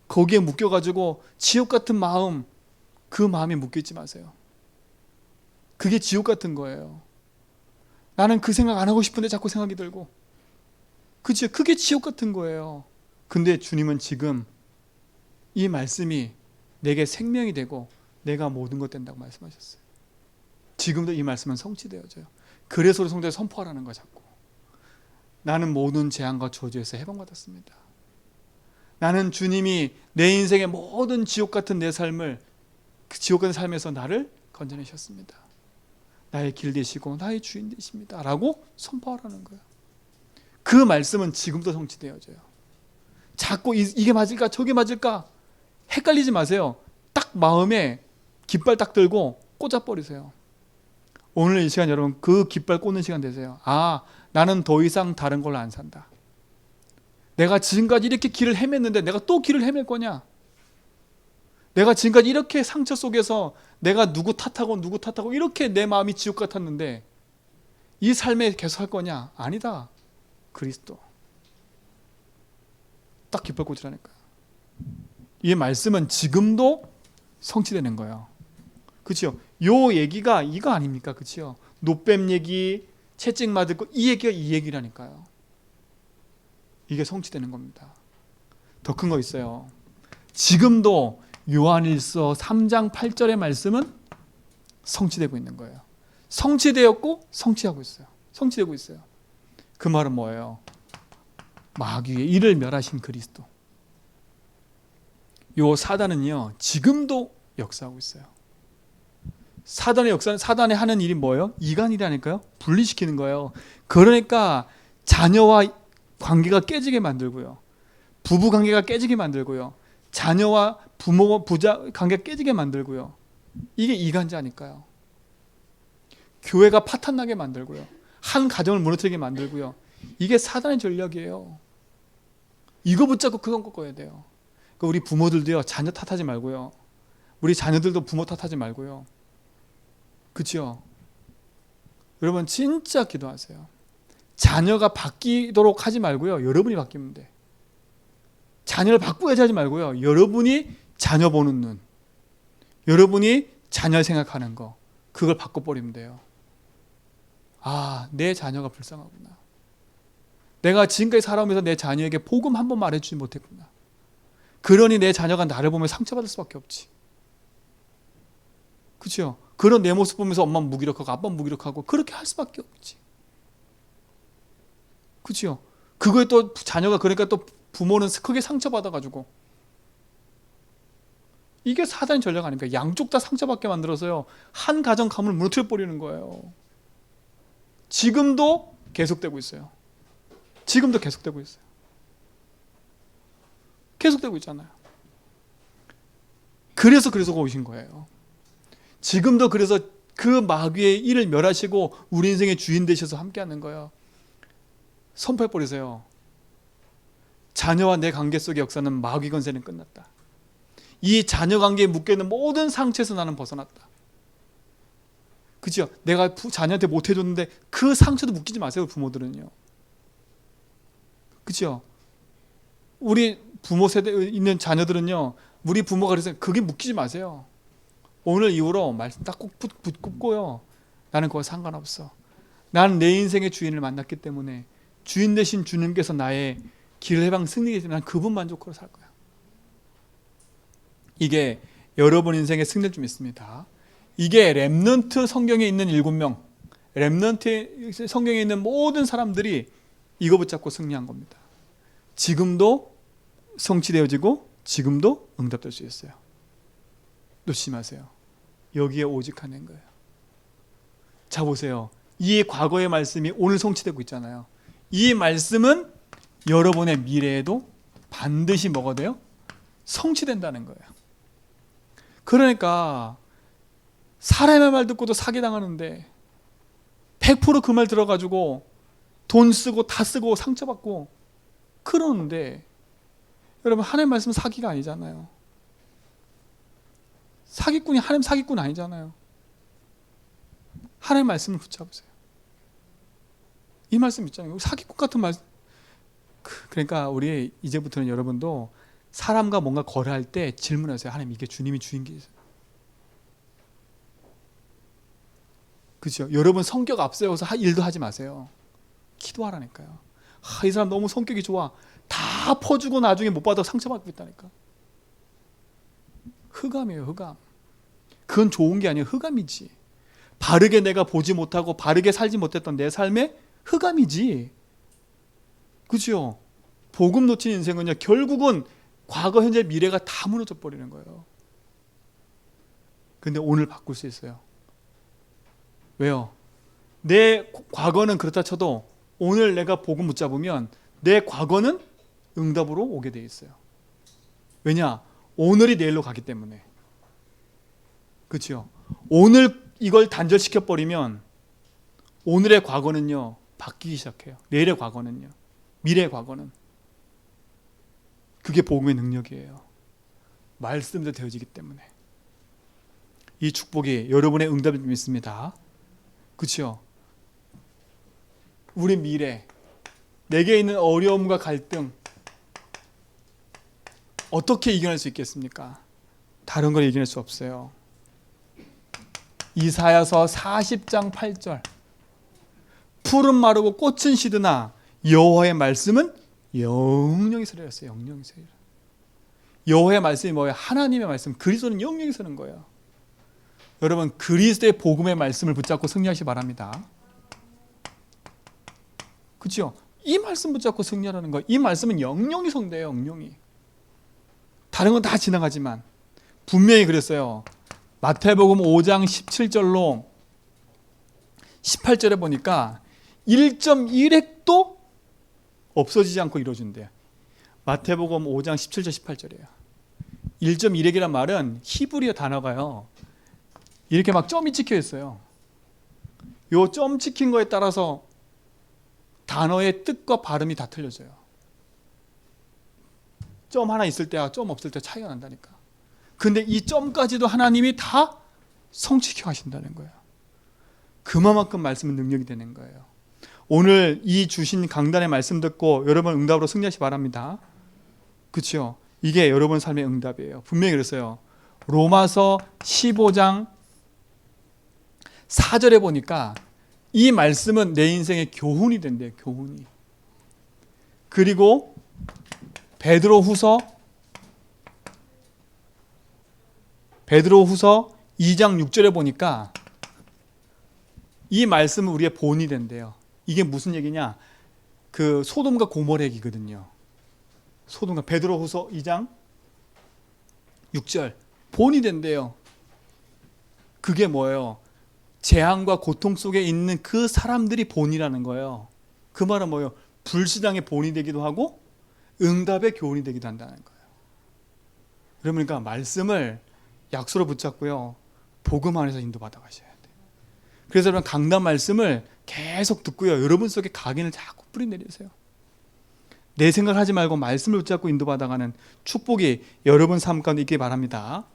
거기에 묶여가지고 지옥 같은 마음, 그 마음에 묶여있지 마세요. 그게 지옥 같은 거예요. 나는 그 생각 안 하고 싶은데 자꾸 생각이 들고, 그치? 그게 지옥 같은 거예요. 근데 주님은 지금 이 말씀이 내게 생명이 되고 내가 모든 것 된다고 말씀하셨어요. 지금도 이 말씀은 성취되어져요. 그래서 우리 성도에 선포하라는 거 자꾸. 나는 모든 재앙과 저주에서 해방받았습니다. 나는 주님이 내 인생의 모든 지옥 같은 내 삶을, 그 지옥 같은 삶에서 나를 건져내셨습니다. 나의 길 되시고 나의 주인 되십니다 라고 선포하라는 거예요. 그 말씀은 지금도 성취되어져요. 자꾸 이게 맞을까 저게 맞을까 헷갈리지 마세요. 딱 마음에 깃발 딱 들고 꽂아버리세요. 오늘 이 시간 여러분 그 깃발 꽂는 시간 되세요. 아, 나는 더 이상 다른 걸로 안 산다. 내가 지금까지 이렇게 길을 헤맸는데 내가 또 길을 헤맬 거냐? 내가 지금까지 이렇게 상처 속에서 내가 누구 탓하고 이렇게 내 마음이 지옥 같았는데 이 삶에 계속 할 거냐? 아니다. 그리스도. 딱 깃발 꽂으라니까요. 이 말씀은 지금도 성취되는 거예요. 그렇죠? 요 얘기가 이거 아닙니까? 그렇죠? 노뱀 얘기, 채찍 맞을 거, 이 얘기가 이 얘기라니까요. 이게 성취되는 겁니다. 더 큰 거 있어요. 지금도 요한일서 3장 8절의 말씀은 성취되고 있는 거예요. 성취되었고 성취하고 있어요. 성취되고 있어요. 그 말은 뭐예요? 마귀의 일을 멸하신 그리스도. 요 사단은요 지금도 역사하고 있어요. 사단의 역사는, 사단이 하는 일이 뭐예요? 이간이라니까요. 분리시키는 거예요. 그러니까 자녀와 관계가 깨지게 만들고요, 부부 관계가 깨지게 만들고요, 자녀와 부모 부자 관계가 깨지게 만들고요. 이게 이간자니까요. 교회가 파탄나게 만들고요, 한 가정을 무너뜨리게 만들고요. 이게 사단의 전략이에요. 이거 붙잡고 그건 꺾어야 돼요. 그러니까 우리 부모들도요 자녀 탓하지 말고요, 우리 자녀들도 부모 탓하지 말고요. 그렇죠? 여러분 진짜 기도하세요. 자녀가 바뀌도록 하지 말고요, 여러분이 바뀌면 돼. 자녀를 바꾸야지 하지 말고요, 여러분이 자녀 보는 눈, 여러분이 자녀 생각하는 거, 그걸 바꿔버리면 돼요. 아, 내 자녀가 불쌍하구나. 내가 지금까지 살아오면서 내 자녀에게 복음 한 번 말해주지 못했구나. 그러니 내 자녀가 나를 보면 상처받을 수밖에 없지. 그렇죠? 그런 내 모습 보면서 엄마는 무기력하고 아빠는 무기력하고 그렇게 할 수밖에 없지. 그렇죠? 그거에 또 자녀가, 그러니까 또 부모는 크게 상처받아가지고, 이게 사단의 전략 아닙니까? 양쪽 다 상처받게 만들어서요 한 가정 가문을 무너뜨려 버리는 거예요. 지금도 계속되고 있어요. 지금도 계속되고 있어요. 계속되고 있잖아요. 그래서 오신 거예요. 지금도 그래서 그 마귀의 일을 멸하시고 우리 인생의 주인 되셔서 함께하는 거예요. 선포해버리세요. 자녀와 내 관계 속의 역사는 마귀 권세는 끝났다. 이 자녀 관계에 묶여있는 모든 상처에서 나는 벗어났다. 그죠? 내가 자녀한테 못해줬는데 그 상처도 묶이지 마세요, 부모들은요. 그죠? 우리 부모 세대에 있는 자녀들은요, 우리 부모가 그래서 그게 묶이지 마세요. 오늘 이후로 말씀 딱 꼭 붙고요, 나는 그거 상관없어. 나는 내 인생의 주인을 만났기 때문에 주인 되신 주님께서 나의 길 해방 승리에 난 그분 만족으로 살 거야. 이게 여러분 인생의 승리를 좀 있습니다. 이게 렘넌트 성경에 있는 7명, 렘넌트 성경에 있는 모든 사람들이 이거 붙잡고 승리한 겁니다. 지금도 성취되어지고 지금도 응답될 수 있어요. 놓치지 마세요. 여기에 오직 하는 거예요. 자 보세요. 이 과거의 말씀이 오늘 성취되고 있잖아요. 이 말씀은 여러분의 미래에도 반드시 뭐가 돼요? 성취된다는 거예요. 그러니까 사람의 말 듣고도 사기당하는데 100% 그 말 들어가지고 돈 쓰고 다 쓰고 상처받고 그러는데, 여러분 하나님 말씀은 사기가 아니잖아요. 사기꾼이 하나님 사기꾼 아니잖아요. 하나님 말씀을 붙잡으세요. 이 말씀 있잖아요. 사기꾼 같은 말씀. 그러니까 우리 이제부터는 여러분도 사람과 뭔가 거래할 때 질문하세요. 하나님, 이게 주님이 주인 게 있어요? 그렇죠? 여러분 성격 앞세워서 일도 하지 마세요. 기도하라니까요. 이 사람 너무 성격이 좋아. 다 퍼주고 나중에 못 받아 상처받고 있다니까. 흑암이에요, 흑암. 그건 좋은 게 아니에요. 흑암이지. 바르게 내가 보지 못하고 바르게 살지 못했던 내 삶의 흑암이지. 그죠? 복음 놓친 인생은요, 결국은 과거, 현재, 미래가 다 무너져 버리는 거예요. 근데 오늘 바꿀 수 있어요. 왜요? 내 과거는 그렇다 쳐도 오늘 내가 복음 붙잡으면 내 과거는 응답으로 오게 돼 있어요. 왜냐? 오늘이 내일로 가기 때문에. 그렇죠? 오늘 이걸 단절시켜 버리면 오늘의 과거는요 바뀌기 시작해요. 내일의 과거는요, 미래의 과거는. 그게 복음의 능력이에요. 말씀대로 되어지기 때문에. 이 축복이 여러분의 응답일 줄 믿습니다. 그렇죠? 우리 미래, 내게 있는 어려움과 갈등 어떻게 이겨낼 수 있겠습니까? 다른 걸 이겨낼 수 없어요. 이사야서 40장 8절, 풀은 마르고 꽃은 시드나 여호와의 말씀은 영영이 서리였어요. 영영이 서리라. 여호와의 말씀이 뭐예요? 하나님의 말씀. 그리스도는 영영이 서는 거예요. 여러분, 그리스도의 복음의 말씀을 붙잡고 승리하시기 바랍니다. 그렇죠? 이 말씀 붙잡고 승리하라는 거예요. 이 말씀은 영영이 성대요. 영영이. 다른 건 다 지나가지만 분명히 그랬어요. 마태복음 5장 17절로 18절에 보니까 1.1핵도 없어지지 않고 이루어진대요. 마태복음 5장 17절 18절이에요. 1.1핵이란 말은 히브리어 단어가요, 이렇게 막 점이 찍혀 있어요. 요 점 찍힌 거에 따라서 단어의 뜻과 발음이 다 틀려져요. 점 하나 있을 때와 점 없을 때 차이가 난다니까. 근데 이 점까지도 하나님이 다 성취케 하신다는 거예요. 그만큼 말씀은 능력이 되는 거예요. 오늘 이 주신 강단의 말씀 듣고 여러분 응답으로 승리하시기 바랍니다. 그렇죠? 이게 여러분 삶의 응답이에요. 분명히 그랬어요. 로마서 15장 4절에 보니까 이 말씀은 내 인생의 교훈이 된대요. 교훈이. 그리고 베드로후서 2장 6절에 보니까 이 말씀은 우리의 본이 된대요. 이게 무슨 얘기냐? 그 소돔과 고모라 얘기거든요. 소돔과 베드로후서 2장 6절 본이 된대요. 그게 뭐예요? 재앙과 고통 속에 있는 그 사람들이 본이라는 거예요. 그 말은 뭐예요? 불신앙의 본이 되기도 하고 응답의 교훈이 되기도 한다는 거예요. 그러니까 말씀을 약수로 붙잡고요, 복음 안에서 인도받아 가셔야 돼요. 그래서 여러분 강단 말씀을 계속 듣고요, 여러분 속에 각인을 자꾸 뿌리내리세요. 내 생각을 하지 말고 말씀을 붙잡고 인도받아가는 축복이 여러분 삶 가운데 있길 바랍니다.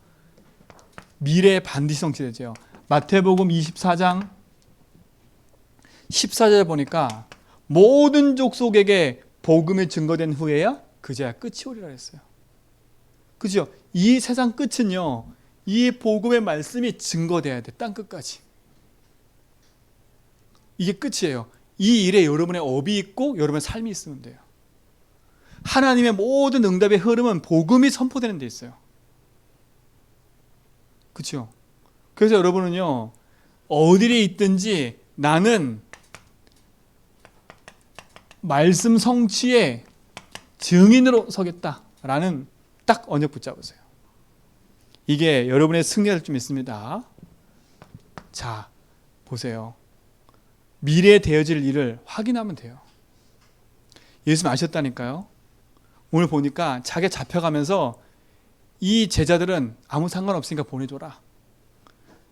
미래에 반드시 성취되죠. 마태복음 24장 14절에 보니까 모든 족속에게 복음이 증거된 후에야 그제야 끝이 오리라 했어요. 그죠? 이 세상 끝은요, 이 복음의 말씀이 증거돼야 돼. 땅 끝까지. 이게 끝이에요. 이 일에 여러분의 업이 있고 여러분의 삶이 있으면 돼요. 하나님의 모든 응답의 흐름은 복음이 선포되는 데 있어요. 그렇죠? 그래서 여러분은요, 어디에 있든지 나는 말씀 성취의 증인으로 서겠다라는 딱 언약 붙잡으세요. 이게 여러분의 승리가 될 줄 믿습니다. 자, 보세요. 미래에 되어질 일을 확인하면 돼요. 예수님 아셨다니까요. 오늘 보니까 자기가 잡혀가면서 이 제자들은 아무 상관없으니까 보내줘라.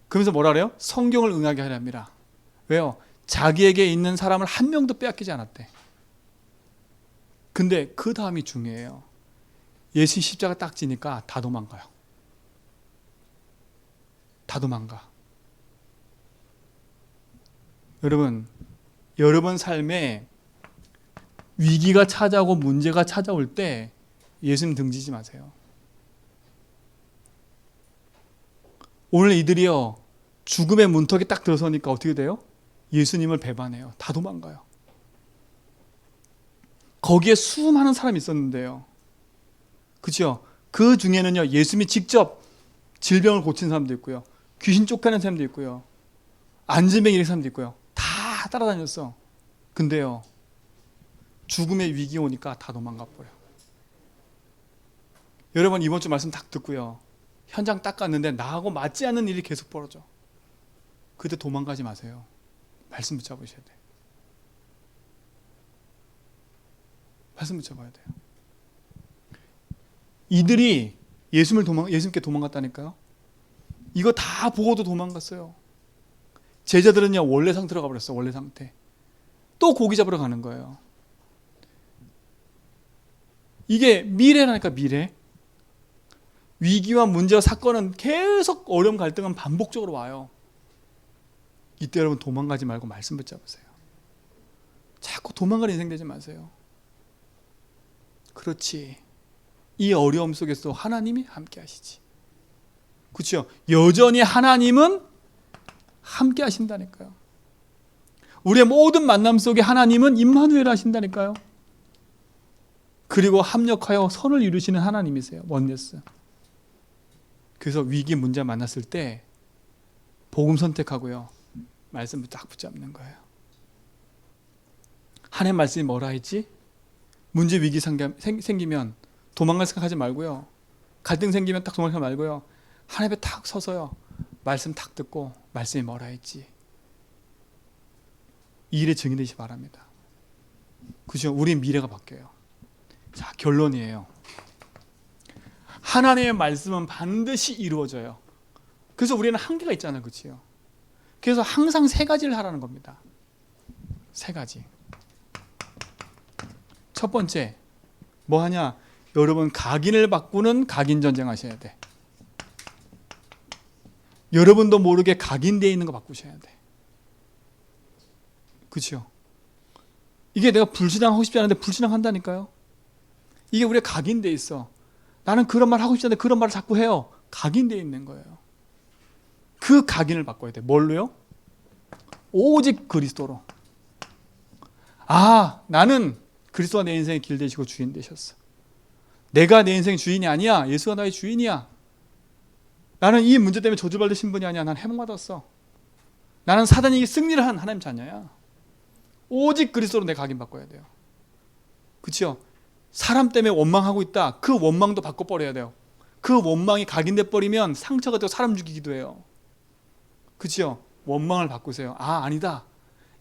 그러면서 뭐라 그래요? 성경을 응하게 하랍니다. 왜요? 자기에게 있는 사람을 한 명도 빼앗기지 않았대. 근데 그 다음이 중요해요. 예수 십자가 딱 지니까 다 도망가요. 다 도망가. 여러분 삶에 위기가 찾아오고 문제가 찾아올 때 예수님 등지지 마세요. 오늘 이들이요, 죽음의 문턱에 딱 들어서니까 어떻게 돼요? 예수님을 배반해요. 다 도망가요. 거기에 수많은 사람이 있었는데요. 그렇죠? 그 중에는요, 예수님이 직접 질병을 고친 사람도 있고요, 귀신 쫓아내는 사람도 있고요, 안진뱅이 이런 사람도 있고요. 다 따라다녔어. 근데요, 죽음의 위기 오니까 다 도망가 버려요. 여러분, 이번 주 말씀 딱 듣고요, 현장 딱 갔는데 나하고 맞지 않는 일이 계속 벌어져. 그때 도망가지 마세요. 말씀 붙잡으셔야 돼요. 말씀 붙잡아야 돼요. 이들이 예수님께 도망갔다니까요. 이거 다 보고도 도망갔어요. 제자들은요, 원래 상태로 가버렸어. 원래 상태. 또 고기 잡으러 가는 거예요. 이게 미래라니까, 미래. 위기와 문제와 사건은 계속 어려움 갈등은 반복적으로 와요. 이때 여러분 도망가지 말고 말씀 붙잡으세요. 자꾸 도망가는 인생 되지 마세요. 그렇지. 이 어려움 속에서 하나님이 함께 하시지. 그렇죠? 여전히 하나님은 함께 하신다니까요. 우리의 모든 만남 속에 하나님은 임마누엘 하신다니까요. 그리고 합력하여 선을 이루시는 하나님이세요. 원네스. 그래서 위기 문제 만났을 때 복음 선택하고요, 말씀 딱 붙잡는 거예요. 하나님 말씀이 뭐라 했지? 문제 위기 생기면 도망갈 생각하지 말고요, 갈등 생기면 딱 도망가지 말고요, 하나님 앞에 탁 서서요, 말씀 탁 듣고 말씀이 뭐라 했지? 이 일의 증인 되시기 바랍니다. 그죠? 우리 미래가 바뀌어요. 자, 결론이에요. 하나님의 말씀은 반드시 이루어져요. 그래서 우리는 한계가 있잖아요. 그렇죠? 그래서 항상 세 가지를 하라는 겁니다. 세 가지. 첫 번째, 뭐 하냐? 여러분, 각인을 바꾸는 각인 전쟁 하셔야 돼. 여러분도 모르게 각인되어 있는 거 바꾸셔야 돼. 그렇죠? 이게 내가 불신앙하고 싶지 않은데 불신앙한다니까요. 이게 우리가 각인되어 있어. 나는 그런 말 하고 싶지 않은데 그런 말을 자꾸 해요. 각인되어 있는 거예요. 그 각인을 바꿔야 돼. 뭘로요? 오직 그리스도로. 아, 나는 그리스도가 내 인생의 길 되시고 주인 되셨어. 내가 내 인생의 주인이 아니야. 예수가 나의 주인이야. 나는 이 문제 때문에 저주받을 신분이 아니야. 난 해몽받았어. 나는 사단이 승리를 한 하나님 자녀야. 오직 그리스도로 내 각인 바꿔야 돼요. 그렇죠? 사람 때문에 원망하고 있다. 그 원망도 바꿔버려야 돼요. 그 원망이 각인돼 버리면 상처가 되고 사람 죽이기도 해요. 그렇죠? 원망을 바꾸세요. 아, 아니다.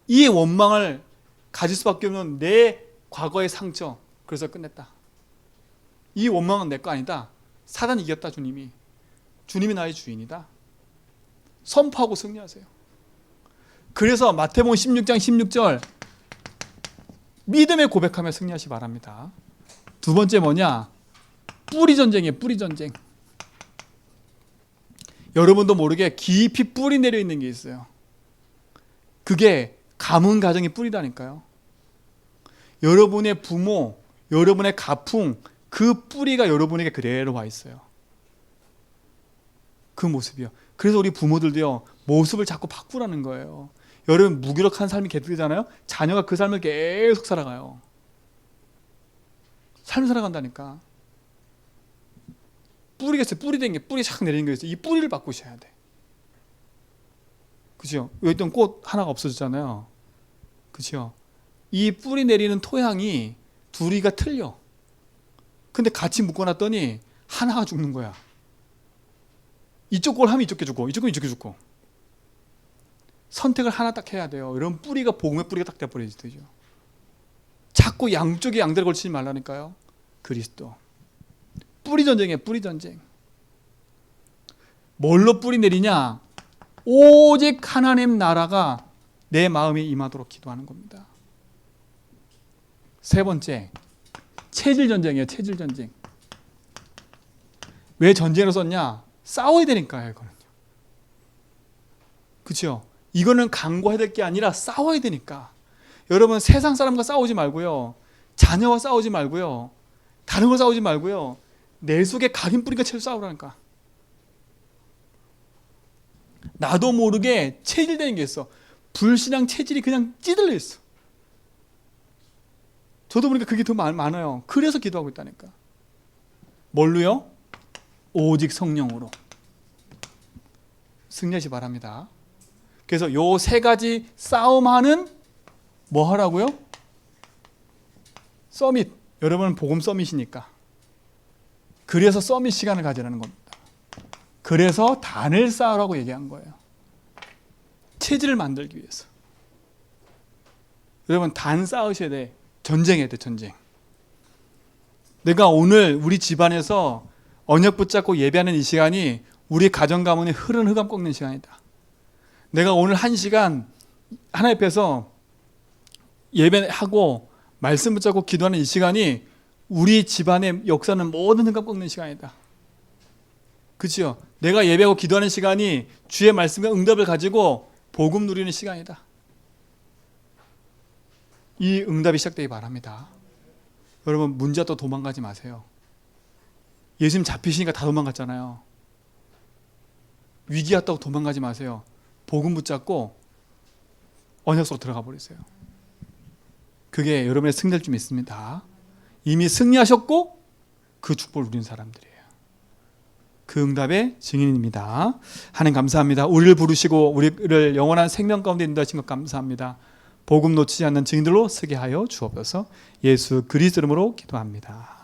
이 원망을 가질 수밖에 없는 내 과거의 상처. 그래서 끝냈다. 이 원망은 내 거 아니다. 사단이 이겼다. 주님이 나의 주인이다. 선포하고 승리하세요. 그래서 마태복음 16장 16절 믿음의 고백하며 승리하시기 바랍니다. 두 번째 뭐냐? 뿌리 전쟁이에요. 뿌리 전쟁. 여러분도 모르게 깊이 뿌리 내려 있는 게 있어요. 그게 가문 가정의 뿌리다니까요. 여러분의 부모, 여러분의 가풍, 그 뿌리가 여러분에게 그대로 와 있어요. 그 모습이요. 그래서 우리 부모들도요, 모습을 자꾸 바꾸라는 거예요. 여러분, 무기력한 삶이 계속되잖아요. 자녀가 그 삶을 계속 살아가요. 삶을 살아간다니까. 뿌리겠어요. 뿌리 된 게, 뿌리 착 내리는 게 있어요. 이 뿌리를 바꾸셔야 돼. 그죠? 여기 있던 꽃 하나가 없어졌잖아요. 그죠? 이 뿌리 내리는 토양이 둘이가 틀려. 근데 같이 묶어놨더니 하나가 죽는 거야. 이쪽 걸 하면 이쪽 게 죽고, 이쪽 건 이쪽 게 죽고. 선택을 하나 딱 해야 돼요. 이런 뿌리가 복음의 뿌리가 딱 돼버리죠. 자꾸 양쪽에 양다리 걸치지 말라니까요. 그리스도. 뿌리 전쟁이에요. 뿌리 전쟁. 뭘로 뿌리 내리냐? 오직 하나님 나라가 내 마음에 임하도록 기도하는 겁니다. 세 번째, 체질 전쟁이에요. 체질 전쟁. 왜 전쟁으로 썼냐? 싸워야 되니까요. 이거는요. 그렇죠? 이거는 강구해야 될 게 아니라 싸워야 되니까. 여러분, 세상 사람과 싸우지 말고요. 자녀와 싸우지 말고요. 다른 거 싸우지 말고요. 내 속에 각인 뿌리가 채로 싸우라니까. 나도 모르게 체질되는 게 있어. 불신앙 체질이 그냥 찌들려 있어. 저도 보니까 그게 더 많아요. 그래서 기도하고 있다니까. 뭘로요? 오직 성령으로. 승리하시 바랍니다. 그래서 요 세 가지 싸움하는 뭐 하라고요? 서밋. 여러분은 복음 서밋이니까. 그래서 서밋 시간을 가지라는 겁니다. 그래서 단을 쌓으라고 얘기한 거예요. 체질을 만들기 위해서. 여러분, 단 쌓으셔야 돼. 전쟁해야 돼. 전쟁. 내가 오늘 우리 집안에서 언약 붙잡고 예배하는 이 시간이 우리 가정 가문의 흐른 흑암 꺾는 시간이다. 내가 오늘 1시간 하나님 앞에서 예배하고 말씀 붙잡고 기도하는 이 시간이 우리 집안의 역사는 모든 흑암 꺾는 시간이다. 그렇죠? 내가 예배하고 기도하는 시간이 주의 말씀과 응답을 가지고 복음 누리는 시간이다. 이 응답이 시작되기 바랍니다. 여러분, 문제 또 도망가지 마세요. 예수님 잡히시니까 다 도망갔잖아요. 위기 왔다고 도망가지 마세요. 복음 붙잡고 언약 속으로 들어가 버리세요. 그게 여러분의 승리될 줄 믿습니다. 이미 승리하셨고 그 축복을 누린 사람들이에요. 그 응답의 증인입니다. 하나님 감사합니다. 우리를 부르시고 우리를 영원한 생명 가운데 인도하신 것 감사합니다. 복음 놓치지 않는 증인들로 서게 하여 주옵소서. 예수 그리스도 이름으로 기도합니다.